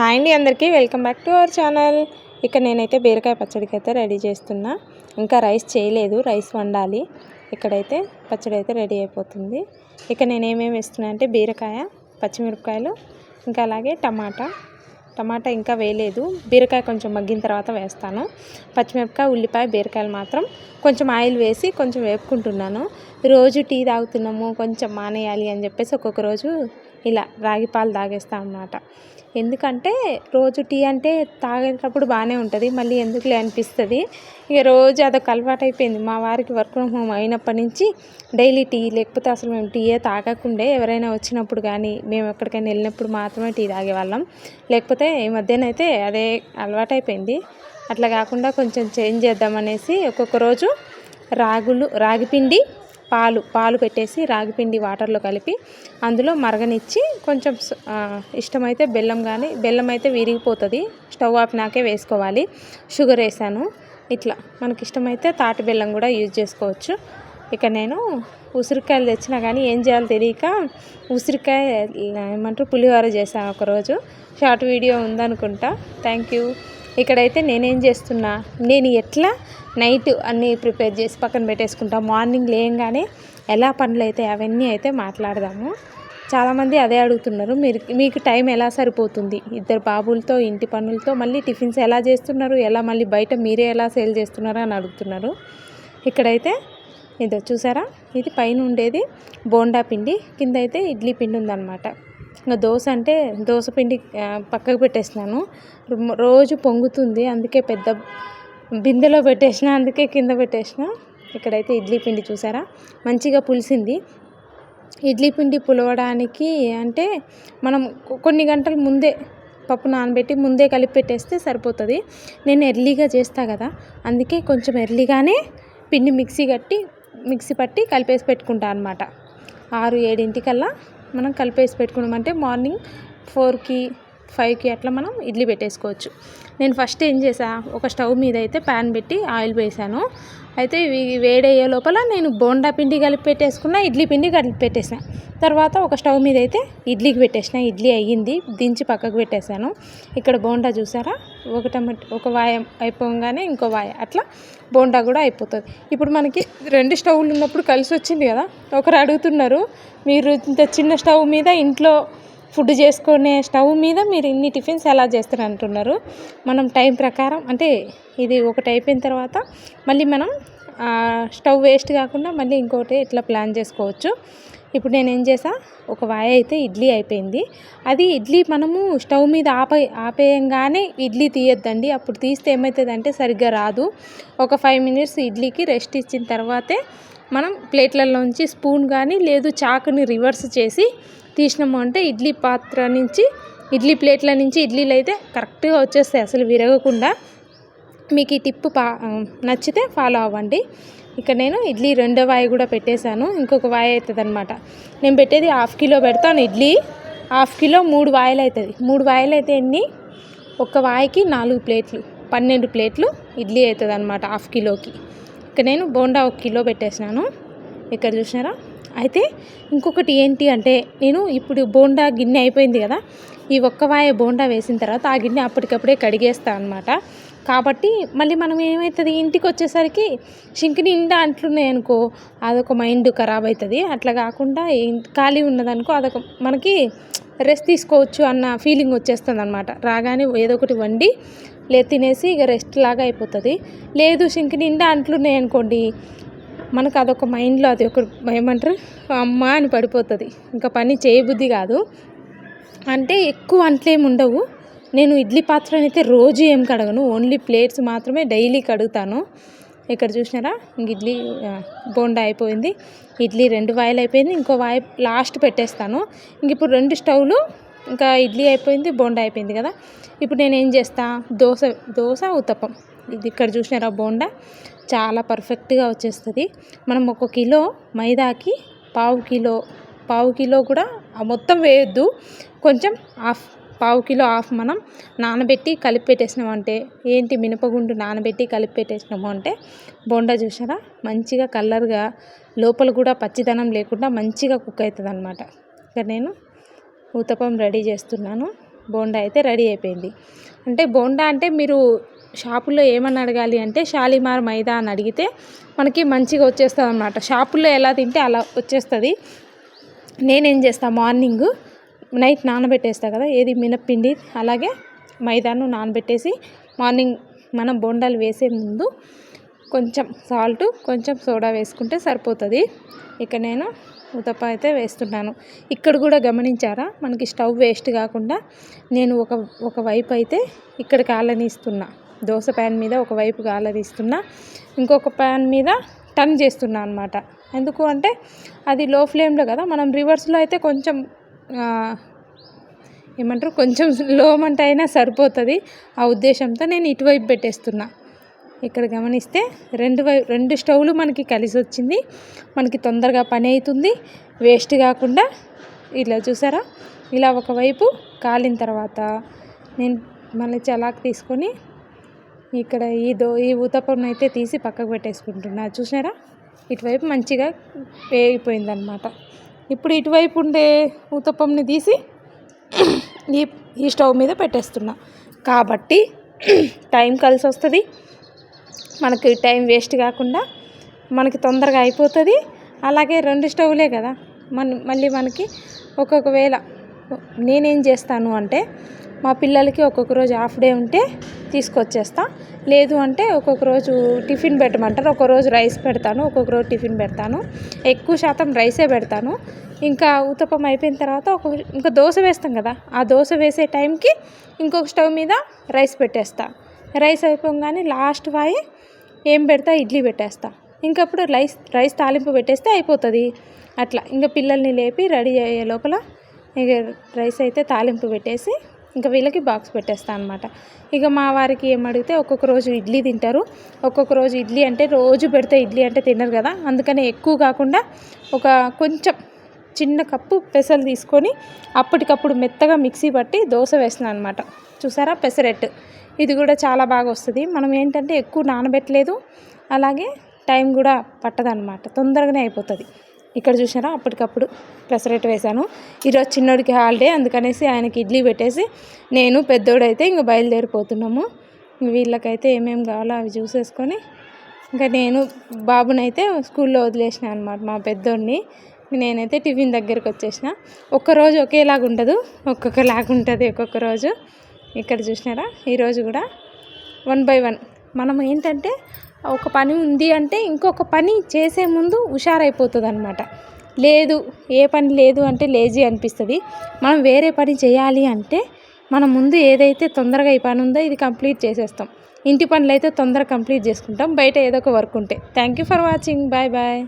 Hi అండి అందరికీ welcome back to our channel. ఇక నేనైతే బీరకాయ పచ్చడికి అయితే రెడీ చేస్తున్నా. ఇంకా రైస్ చేయలేదు, రైస్ వండాలి. ఇక్కడైతే పచ్చడి అయితే రెడీ అయిపోతుంది. ఇక నేను ఏమేమి వేస్తున్నా అంటే బీరకాయ, పచ్చిమిరపకాయలు, ఇంకా అలాగే టమాటా ఇంకా వేయలేదు. బీరకాయ కొంచెం మగ్గిన తర్వాత వేస్తాను. పచ్చిమిరపకాయ, ఉల్లిపాయ, బీరకాయలు మాత్రం కొంచెం ఆయిల్ వేసి కొంచెం వేపుకుంటున్నాను. రోజు టీ తాగుతున్నాము, కొంచెం మానేయాలి అని చెప్పేసి ఒక్కొక్క రోజు ఇలా రాగి పాలు తాగేస్తాను అన్నమాట. ఎందుకంటే రోజు టీ అంటే తాగేటప్పుడు బాగానే ఉంటుంది, మళ్ళీ ఎందుకులే అనిపిస్తుంది. ఇక రోజు అదొక అలవాటు అయిపోయింది. మా వారికి వర్క్ ఫ్రమ్ హోమ్ అయినప్పటి నుంచి డైలీ టీ, లేకపోతే అసలు మేము టీయే తాగకుండే ఎవరైనా వచ్చినప్పుడు కానీ మేము ఎక్కడికైనా వెళ్ళినప్పుడు మాత్రమే టీ తాగేవాళ్ళం. లేకపోతే ఈ మధ్యనైతే అదే అలవాటు అయిపోయింది. అట్లా కాకుండా కొంచెం చేంజ్ చేద్దామనేసి ఒక్కొక్క రోజు రాగిపిండి పాలు పెట్టేసి రాగిపిండి వాటర్లో కలిపి అందులో మరగనిచ్చి కొంచెం ఇష్టమైతే బెల్లం అయితే విరిగిపోతుంది, స్టవ్ ఆపినాకే వేసుకోవాలి. షుగర్ వేసాను. ఇట్లా మనకి ఇష్టమైతే తాటి బెల్లం కూడా యూజ్ చేసుకోవచ్చు. ఇక నేను ఉసిరికాయలు తెచ్చినా కానీ ఏం చేయాలో తెలియక ఉసిరికాయ ఏమంటారు పులిహోర చేశాను ఒకరోజు. షార్ట్ వీడియో ఉందనుకుంటా. Thank you. ఇక్కడైతే నేనేం చేస్తున్నా, నేను ఎట్లా నైట్ అన్నీ ప్రిపేర్ చేసి పక్కన పెట్టేసుకుంటా, మార్నింగ్ లేయంగానే ఎలా పనులు అయితే అవన్నీ అయితే మాట్లాడదాము. చాలామంది అదే అడుగుతున్నారు, మీకు టైం ఎలా సరిపోతుంది, ఇద్దరు బాబులతో ఇంటి పనులతో మళ్ళీ టిఫిన్స్ ఎలా చేస్తున్నారు, ఎలా మళ్ళీ బయట మీరే ఎలా సేల్ చేస్తున్నారు అని అడుగుతున్నారు. ఇక్కడైతే ఇదో చూసారా, ఇది పైన ఉండేది బోండా పిండి, కింద అయితే ఇడ్లీ పిండి ఉందన్నమాట. ఇంకా దోశ అంటే దోశ పిండి పక్కకు పెట్టేసినాను. రోజు పొంగుతుంది, అందుకే పెద్ద బిందెలో పెట్టేసిన, అందుకే కింద పెట్టేసిన. ఇక్కడైతే ఇడ్లీ పిండి చూసారా మంచిగా పులిసింది. ఇడ్లీ పిండి పులవడానికి అంటే మనం కొన్ని గంటల ముందే పప్పు నానబెట్టి ముందే కలిపి పెట్టేస్తే సరిపోతుంది. నేను ఎర్లీగా చేస్తా కదా, అందుకే కొంచెం ఎర్లీగానే పిండి మిక్సీ పట్టి కలిపేసి పెట్టుకుంటా అనమాట. 6-7 మనం కలిపేసి పెట్టుకున్నామంటే మార్నింగ్ 4కి 5కి అట్లా మనం ఇడ్లీ పెట్టేసుకోవచ్చు. నేను ఫస్ట్ ఏం చేసా, ఒక స్టవ్ మీద అయితే ప్యాన్ పెట్టి ఆయిల్ వేసాను. అయితే ఇవి వేడయ్యే లోపల నేను బోండా పిండి కలిపి పెట్టేసుకున్న, ఇడ్లీ పిండి కలిపి పెట్టేసిన. తర్వాత ఒక స్టవ్ మీద అయితే ఇడ్లీకి పెట్టేసిన. ఇడ్లీ అయ్యింది, దించి పక్కకు పెట్టేశాను. ఇక్కడ బోండా చూసారా, ఒక వాయ అయిపోగానే ఇంకో వాయ, అట్లా బోండా కూడా అయిపోతుంది. ఇప్పుడు మనకి 2 స్టవ్లు ఉన్నప్పుడు కలిసి వచ్చింది కదా. ఒకరు అడుగుతున్నారు, మీరు ఇంత చిన్న స్టవ్ మీద ఇంట్లో ఫుడ్ చేసుకునే స్టవ్ మీద మీరు ఇన్ని టిఫిన్స్ ఎలా చేస్తారు అంటున్నారు. మనం టైం ప్రకారం అంటే ఇది ఒకటి అయిపోయిన తర్వాత మళ్ళీ మనం స్టవ్ వేస్ట్ కాకుండా మళ్ళీ ఇంకోటి ఇట్లా ప్లాన్ చేసుకోవచ్చు. ఇప్పుడు నేను ఏం చేసా, ఒక వాయ అయితే ఇడ్లీ అయిపోయింది. అది ఇడ్లీ మనము స్టవ్ మీద ఆపేయంగానే ఇడ్లీ తీయొద్దండి. అప్పుడు తీస్తే ఏమవుతుందంటే సరిగ్గా రాదు. ఒక 5 మినిట్స్ ఇడ్లీకి రెస్ట్ ఇచ్చిన తర్వాతే మనం ప్లేట్లలోంచి స్పూన్ కానీ లేదు చాకుని రివర్స్ చేసి తీసినాము అంటే ఇడ్లీ పాత్ర నుంచి ఇడ్లీ ప్లేట్ల నుంచి ఇడ్లీలు అయితే కరెక్ట్గా వచ్చేస్తాయి, అసలు విరగకుండా. మీకు ఈ టిప్పు నచ్చితే ఫాలో అవ్వండి. ఇక నేను ఇడ్లీ 2వ వాయి కూడా పెట్టేశాను, ఇంకొక వాయి అవుతుంది అనమాట. నేను పెట్టేది 1/2 కిలో పెడతాను ఇడ్లీ. 1/2 కిలో 3 వాయిలు అవుతుంది. 3 వాయిలు అయితే ఎన్ని, ఒక వాయికి 4 ప్లేట్లు, 12 ప్లేట్లు ఇడ్లీ అవుతుంది అనమాట 1/2 కిలోకి. ఇక నేను బోండా 1 కిలో పెట్టేసినాను. ఇక్కడ చూసినారా. అయితే ఇంకొకటి ఏంటి అంటే, నేను ఇప్పుడు బోండా గిన్నె అయిపోయింది కదా, ఈ ఒక్క వాయ బోండా వేసిన తర్వాత ఆ గిన్నె అప్పటికప్పుడే కడిగేస్తాను అనమాట. కాబట్టి మళ్ళీ మనం ఏమవుతుంది, ఇంటికి వచ్చేసరికి షింక్ నిండా అంట్లున్నాయి అనుకో, అదొక మైండ్ ఖరాబ్ అవుతుంది. అట్లా కాకుండా ఖాళీ ఉన్నదనుకో అదొక మనకి రెస్ట్ తీసుకోవచ్చు అన్న ఫీలింగ్ వచ్చేస్తుంది అనమాట. రాగానే ఏదో ఒకటి వండి తినేసి ఇక రెస్ట్ లాగా అయిపోతుంది. లేదు షింక్ నిండా అంట్లున్నాయి అనుకోండి, మనకు అదొక మైండ్లో అది ఒక ఏమంటారు అమ్మ అని పడిపోతుంది, ఇంకా పని చేయబుద్ధి కాదు. అంటే ఎక్కువ అంట్లేమి ఉండవు. నేను ఇడ్లీ పాత్రని అయితే రోజు ఏం కడగను, ఓన్లీ ప్లేట్స్ మాత్రమే డైలీ కడుగుతాను. ఇక్కడ చూసినారా, ఇడ్లీ బోండా అయిపోయింది. ఇడ్లీ 2 వాయిలు అయిపోయింది, ఇంకో వాయి లాస్ట్ పెట్టేస్తాను. ఇంక ఇప్పుడు 2 స్టవ్లు, ఇంకా ఇడ్లీ అయిపోయింది, బోండా అయిపోయింది కదా. ఇప్పుడు నేను ఏం చేస్తా, దోశ ఉత్తప్పం. ఇది ఇక్కడ చూసినారా బోండా చాలా పర్ఫెక్ట్గా వచ్చేస్తుంది. మనం 1 కిలో మైదాకి పావు కిలో కూడా మొత్తం వేయొద్దు, కొంచెం పావు కిలో హాఫ్ మనం నానబెట్టి కలిపి పెట్టేసినామంటే, మినపగుండు నానబెట్టి కలిపి పెట్టేసినాము అంటే బోండా చూసారా మంచిగా కలర్గా, లోపల కూడా పచ్చిదనం లేకుండా మంచిగా కుక్ అవుతుంది అనమాట. ఇక్కడ నేను ఊతప్పం రెడీ చేస్తున్నాను. బోండా అయితే రెడీ అయిపోయింది. అంటే బోండా అంటే మీరు షాపుల్లో ఏమని అడగాలి అంటే షాలిమార్ మైదా అని అడిగితే మనకి మంచిగా వచ్చేస్తుంది అన్నమాట. షాపుల్లో ఎలా తింటే అలా వచ్చేస్తుంది. నేనేం చేస్తాను, మార్నింగ్ నైట్ నానబెట్టేస్తా కదా, ఏది మినప్పిండి అలాగే మైదాను నానబెట్టేసి మార్నింగ్ మనం బోండాలు వేసే ముందు కొంచెం సాల్ట్ కొంచెం సోడా వేసుకుంటే సరిపోతుంది. ఇక నేను ఉతప్ప అయితే వేస్తున్నాను. ఇక్కడ కూడా గమనించారా, మనకి స్టవ్ వేస్ట్ కాకుండా నేను ఒక వైపు అయితే ఇక్కడ కాలనిస్తున్నా, దోశ ప్యాన్ మీద ఒకవైపు కాలనిస్తున్నా, ఇంకొక ప్యాన్ మీద టర్న్ చేస్తున్నా అనమాట. ఎందుకు అంటే అది లో ఫ్లేమ్లో కదా, మనం రివర్స్లో అయితే కొంచెం ఏమంటారు కొంచెం లో మంట అయినా సరిపోతుంది. ఆ ఉద్దేశంతో నేను ఇటువైపు పెట్టేస్తున్నా. ఇక్కడ గమనిస్తే రెండు స్టవ్లు మనకి కలిసి వచ్చింది. మనకి తొందరగా పని అవుతుంది, వేస్ట్ కాకుండా. ఇలా చూసారా, ఇలా ఒకవైపు కాలిన తర్వాత నేను మళ్ళీ చలాకి తీసుకొని ఇక్కడ ఈ ఊతప్పం అయితే తీసి పక్కకు పెట్టేసుకుంటున్నా. చూసారా, ఇటువైపు మంచిగా వేగిపోయిందనమాట. ఇప్పుడు ఇటువైపు ఉండే ఊతప్పంని తీసి ఈ స్టవ్ మీద పెట్టేస్తున్నా. కాబట్టి టైం కలిసి వస్తుంది, మనకి టైం వేస్ట్ కాకుండా మనకి తొందరగా అయిపోతుంది. అలాగే రెండు స్టవ్లే కదా, మళ్ళీ మనకి ఒక్కొక్కవేళ నేనేం చేస్తాను అంటే మా పిల్లలకి ఒక్కొక్క రోజు హాఫ్ డే ఉంటే తీసుకొచ్చేస్తా, లేదు అంటే ఒక్కొక్క రోజు టిఫిన్ పెట్టమంటారు, ఒక్కొక్క రోజు రైస్ పెడతాను, ఒక్కొక్క రోజు టిఫిన్ పెడతాను. ఎక్కువ శాతం రైసే పెడతాను. ఇంకా ఊతప్పం అయిపోయిన తర్వాత ఇంకా దోశ వేస్తాం కదా, ఆ దోశ వేసే టైంకి ఇంకొక స్టవ్ మీద రైస్ పెట్టేస్తా. రైస్ అయిపోగానే లాస్ట్ వాయి ఏం పెడతా, ఇడ్లీ పెట్టేస్తా. ఇంకప్పుడు రైస్ తాలింపు పెట్టేస్తే అయిపోతుంది. అట్లా ఇంకా పిల్లల్ని లేపి రెడీ అయ్యే లోపల ఇక రైస్ అయితే తాలింపు పెట్టేసి ఇంకా వీళ్ళకి బాక్స్ పెట్టేస్తాను అనమాట. ఇక మా వారికి ఏమడిగితే ఒక్కొక్క రోజు ఇడ్లీ తింటారు, ఒక్కొక్క రోజు ఇడ్లీ అంటే రోజు పెడితే ఇడ్లీ అంటే తినరు కదా, అందుకని ఎక్కువ కాకుండా ఒక కొంచెం చిన్న కప్పు పెసలు తీసుకొని అప్పటికప్పుడు మెత్తగా మిక్సీ పట్టి దోశ వేస్తున్నాను అనమాట. చూసారా, పెసరెట్టు ఇది కూడా చాలా బాగా వస్తుంది. మనం ఏంటంటే ఎక్కువ నానబెట్టలేదు, అలాగే టైం కూడా పట్టదనమాట, తొందరగానే అయిపోతుంది. ఇక్కడ చూసారా, అప్పటికప్పుడు పెసరెట్టు వేశాను. ఈరోజు చిన్నోడికి హాలిడే, అందుకనేసి ఆయనకి ఇడ్లీ పెట్టేసి నేను పెద్దోడైతే ఇంకా బయలుదేరిపోతున్నాము. వీళ్ళకైతే ఏమేమి కావాలో అవి చూసేసుకొని ఇంకా నేను బాబునైతే స్కూల్లో వదిలేసిన అనమాట, మా పెద్దోడిని. నేనైతే టిఫిన్ దగ్గరికి వచ్చేసిన. ఒక్కరోజు ఒకేలాగా ఉండదు, ఒక్కొక్కలాగా ఉంటుంది ఒక్కొక్క రోజు. ఇక్కడ చూసినారా, ఈరోజు కూడా 1 by 1 మనం ఏంటంటే ఒక పని ఉంది అంటే ఇంకొక పని చేసే ముందు హుషారైపోతుంది అనమాట. లేదు, ఏ పని లేదు అంటే లేజీ అనిపిస్తుంది. మనం వేరే పని చేయాలి అంటే మనం ముందు ఏదైతే తొందరగా ఈ పని ఉందో ఇది కంప్లీట్ చేసేస్తాం. ఇంటి పనులు అయితే తొందరగా కంప్లీట్ చేసుకుంటాం, బయట ఏదో ఒక వర్క్ ఉంటే. Thank you for watching, bye bye.